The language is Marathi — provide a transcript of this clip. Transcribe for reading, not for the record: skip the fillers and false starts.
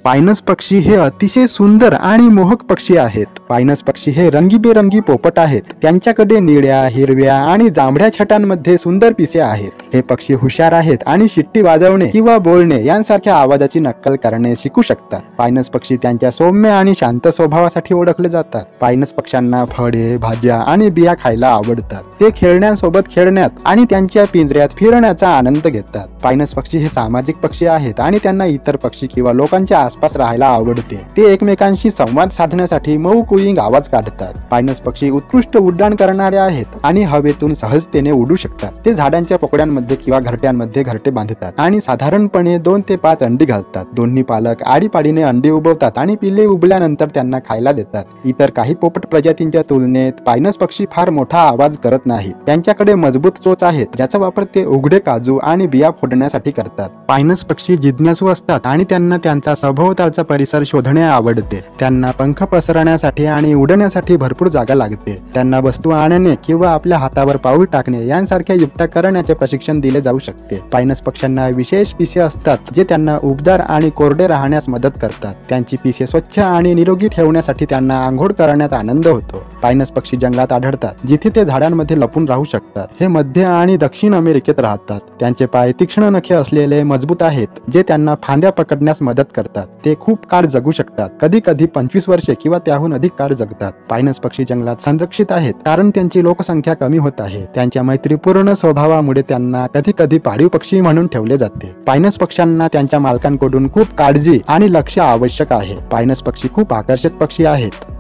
पायनस पक्षी हे अतिशय सुंदर आणि मोहक पक्षी आहेत। पायनस पक्षी हे रंगीबेरंगी पोपट आहेत। त्यांच्याकडे निळ्या, हिरव्या आणि जांभळ्या छटांमध्ये सुंदर पिसे आहेत। हे पक्षी हुशार आहेत आणि शिट्टी वाजवणे किंवा बोलणे यांसारख्या आवाजाची नक्कल करणे शिकू शकतात। पायनस पक्षी त्यांच्या सौम्य आणि शांत स्वभावासाठी ओळखले जातात। पायनस पक्ष्यांना फळे, भाज्या आणि बिया खायला आवडतात। ते खेळण्यांसोबत खेळण्यात आणि त्यांच्या पिंजऱ्यात फिरण्याचा आनंद घेतात। पायनस पक्षी हे सामाजिक पक्षी आहेत आणि त्यांना इतर पक्षी किंवा लोकांच्या आसपास राहायला आवडते। ते एकमेकांशी संवाद साधण्यासाठी मऊ कुईंग आवाज काढतात। पायनस पक्षी उत्कृष्ट उड्डाण करणारे आहेत आणि हवेतून सहजतेने उडू शकतात। ते झाडांच्या पोकळ्यांमध्ये किंवा घरट्यांमध्ये घरटे बांधतात आणि साधारणपणे 2 ते 5 अंडी घालतात। दोन्ही पालक आडीपाडीने अंडी उबवतात आणि पिल्ले उबल्यानंतर त्यांना खायला देतात। इतर काही पोपट प्रजातींच्या तुलनेत पायनस पक्षी फार मोठा आवाज करत नाहीत। त्यांच्याकडे मजबूत चोच आहेत ज्याचा वापर ते उघडे काजू आणि बिया फोडण्यासाठी करतात। पायनस पक्षी जिज्ञासू असतात आणि त्यांना त्यांचा सभोवतालचा परिसर शोधणे आवडते। त्यांना पंख पसरण्यासाठी आणि उडण्यासाठी भरपूर जागा लागते। त्यांना वस्तू आणणे किंवा आपल्या हातावर पाऊल टाकणे यांसारख्या युक्त्या करण्याचे प्रशिक्षण दिले जाऊ शकते। पायनस पक्ष्यांना विशेष पिसे असतात जे त्यांना उबदार आणि कोरडे राहण्यास मदत करतात। त्यांची पिसे स्वच्छ आणि निरोगी ठेवण्यासाठी त्यांना आंघोळ करण्यात आनंद होतो। पायनस पक्षी जंगलात आढळतात जिथे ते झाडांमध्ये लपून राहू शकतात। हे मध्य आणि दक्षिण अमेरिकेत राहतात। त्यांचे पाय तीक्ष्ण नखे असलेले मजबूत आहेत जे त्यांना फांद्या पकडण्यास मदत करतात। ते खूप काळ जगू शकतात, कधी कधी 25 वर्षे किंवा त्याहून अधिक काळ जगतात। पायनस पक्षी जंगलात संरक्षित आहेत कारण त्यांची लोकसंख्या कमी होत आहे। त्यांच्या मैत्रीपूर्ण स्वभावामुळे त्यांना कधी कधी पाळीव पक्षी म्हणून ठेवले जाते। पायनस पक्ष्यांना त्यांच्या मालकांकडून खूप काळजी आणि लक्ष आवश्यक आहे। पायनस पक्षी खूप आकर्षक पक्षी आहेत।